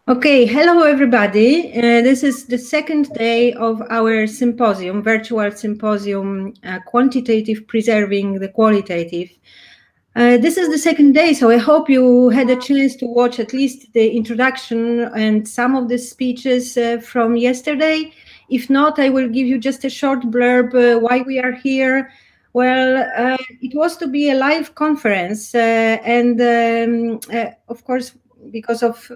Okay, hello everybody. This is the second day of our symposium, virtual symposium, Quantitative Preserving the Qualitative. This is the second day, so I hope you had a chance to watch at least the introduction and some of the speeches from yesterday. If not, I will give you just a short blurb why we are here. Well, it was to be a live conference, and of course, because of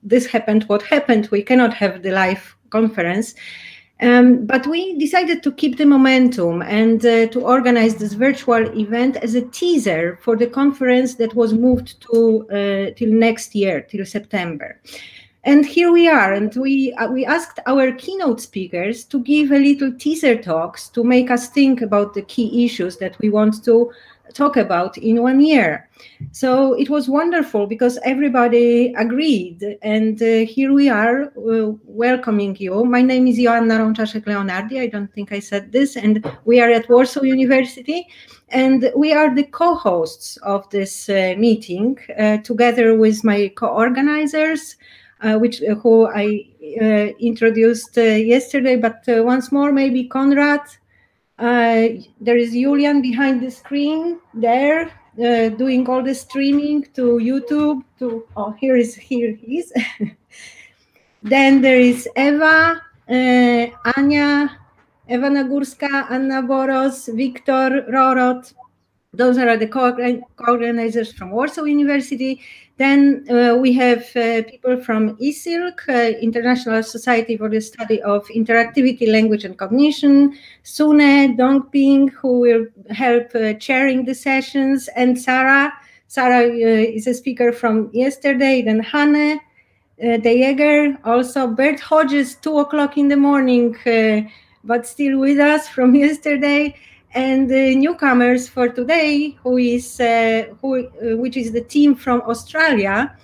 this happened, what happened, we cannot have the live conference. But we decided to keep the momentum and to organize this virtual event as a teaser for the conference that was moved to till next year, till September. And here we are, and we asked our keynote speakers to give a little teaser talks to make us think about the key issues that we want to talk about in 1 year. So it was wonderful because everybody agreed, and here we are welcoming you. My name is Joanna Rączaszek-Leonardi. I don't think I said this, and we are at Warsaw University, and we are the co-hosts of this meeting together with my co-organizers, who I introduced yesterday, but once more, maybe Konrad. There is Julian behind the screen there, doing all the streaming to YouTube. Here he is. Then there is Eva, Ania, Ewa Nagórska, Anna Boros, Wiktor, Rorot. Those are the co-organizers from Warsaw University. Then we have people from ISILC, International Society for the Study of Interactivity, Language and Cognition, Sune Dongping, who will help chairing the sessions, and Sarah. Sarah is a speaker from yesterday, then Hanne De Jager, also Bert Hodges, 2 o'clock in the morning, but still with us from yesterday. And the newcomers for today, which is the team from Australia,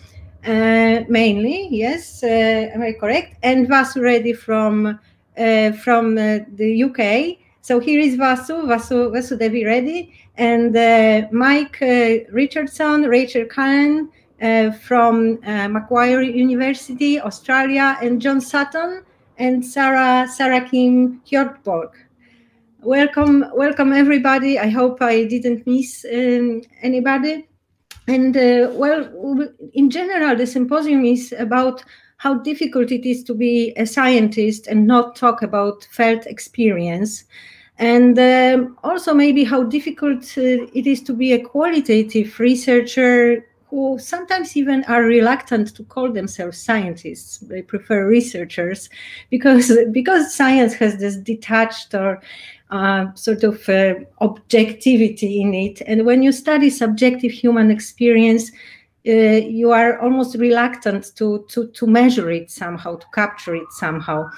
mainly, yes, am I correct? And Vasu Reddy from the UK. So here is Vasu Devi Reddy, and Mike Richardson, Rachel Cullen from Macquarie University, Australia, and John Sutton and Sarah Kim Hjortborg. Welcome everybody. I hope I didn't miss anybody. And well, in general, the symposium is about how difficult it is to be a scientist and not talk about felt experience. And also maybe how difficult it is to be a qualitative researcher who sometimes even are reluctant to call themselves scientists. They prefer researchers because science has this detached or sort of objectivity in it. And when you study subjective human experience, you are almost reluctant to measure it somehow, to capture it somehow.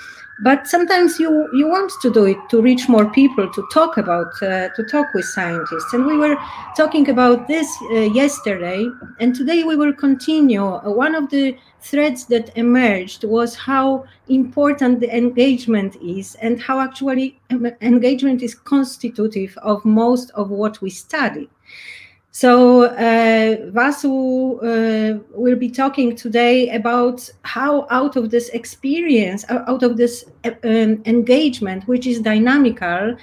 But sometimes you want to do it to reach more people, to talk with scientists. And we were talking about this yesterday, and today we will continue. One of the threads that emerged was how important the engagement is, and how actually engagement is constitutive of most of what we study. So Vasu will be talking today about how out of this experience, out of this engagement, which is dynamical,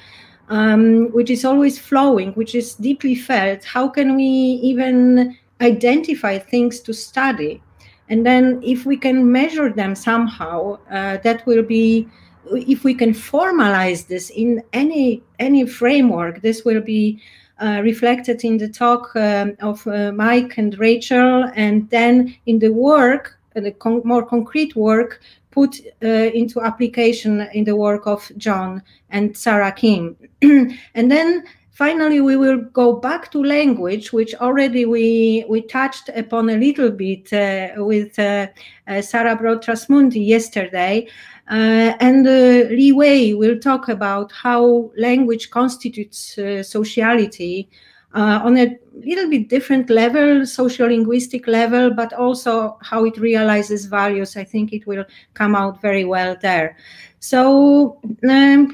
which is always flowing, which is deeply felt, how can we even identify things to study? And then if we can measure them somehow, that will be, if we can formalize this in any framework, this will be reflected in the talk of Mike and Rachel, and then in the work, the more concrete work, put into application in the work of John and Sarah Kim. And then finally, we will go back to language, which already we touched upon a little bit with Sarah Broad-Trasmundi yesterday. And Li Wei will talk about how language constitutes sociality on a little bit different level, social-linguistic level, but also how it realizes values. I think it will come out very well there. So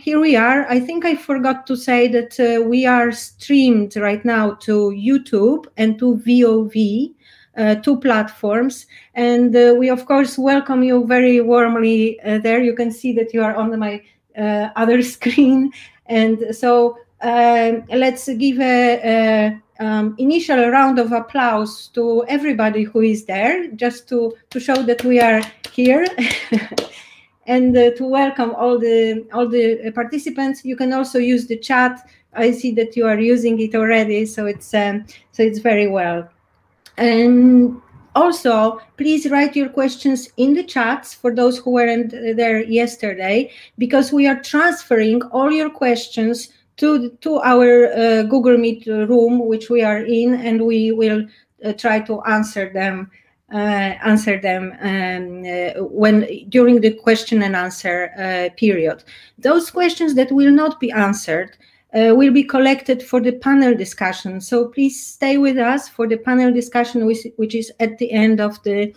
here we are. I think I forgot to say that we are streamed right now to YouTube and to VOV. two platforms. And we, of course, welcome you very warmly there. You can see that you are on my other screen. And so let's give a initial round of applause to everybody who is there, just to show that we are here. And to welcome all the participants. You can also use the chat. I see that you are using it already, so it's very well. And also, please write your questions in the chats for those who weren't there yesterday, because we are transferring all your questions to our Google Meet room, which we are in, and we will try to answer them when during the question and answer period. Those questions that will not be answered will be collected for the panel discussion. So please stay with us for the panel discussion, which is at the end of the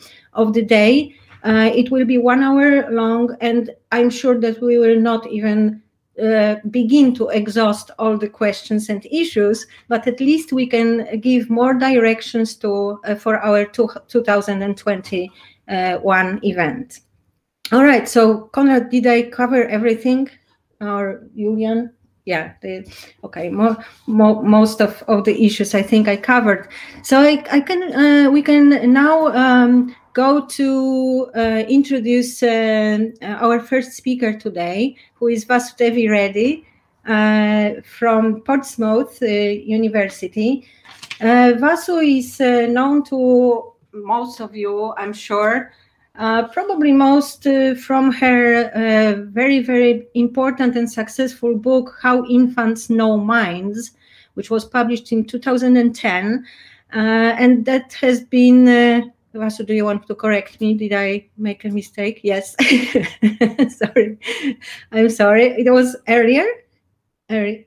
day. It will be 1 hour long, and I'm sure that we will not even begin to exhaust all the questions and issues, but at least we can give more directions for our 2021 event. All right, so Konrad, did I cover everything? Or Julian? Yeah, okay. Most of the issues I think I covered. So we can now go to introduce our first speaker today, who is Vasudevi Reddy from Portsmouth University. Vasu is known to most of you, I'm sure. Probably most from her very, very important and successful book, How Infants Know Minds, which was published in 2010. And that has been, Vasu, do you want to correct me? Did I make a mistake? Yes. Sorry. I'm sorry. It was earlier? I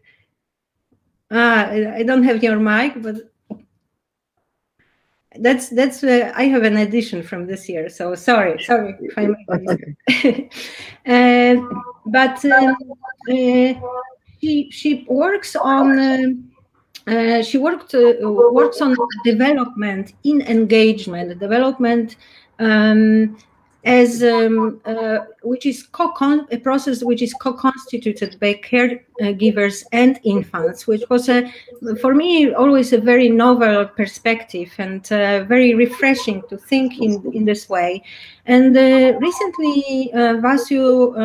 don't have your mic, but that's I have an edition from this year, so sorry if I made a mistake. But she works on works on development in engagement, as which is a process which is co-constituted by caregivers and infants, which was for me always a very novel perspective and very refreshing to think in this way. And recently, Vasu,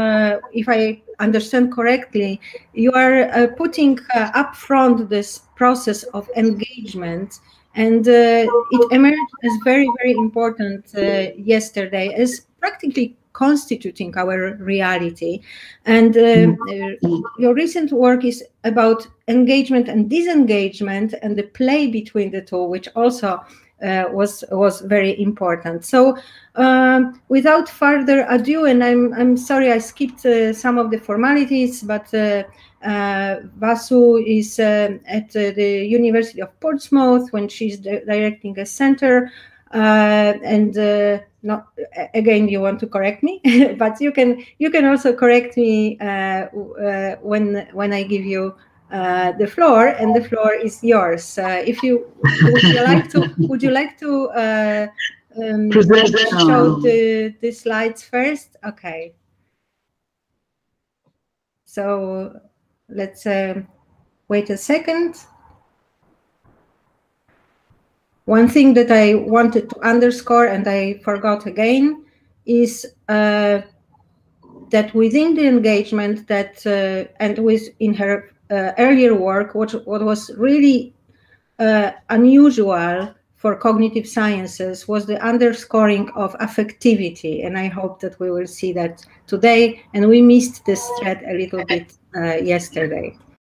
if I understand correctly, you are putting up front this process of engagement. And it emerged as very, very important yesterday, as practically constituting our reality. And your recent work is about engagement and disengagement and the play between the two, which also was very important. So without further ado, and I'm sorry I skipped some of the formalities, but Vasu is at the University of Portsmouth when she's directing a center, and not again you want to correct me, but you can also correct me when I give you the floor, and the floor is yours. If you would you like to show the slides first? Okay. So let's wait a second. One thing that I wanted to underscore, and I forgot again, is that within the engagement that and in her earlier work, what was really unusual for cognitive sciences was the underscoring of affectivity, and I hope that we will see that today. And we missed this thread a little bit yesterday.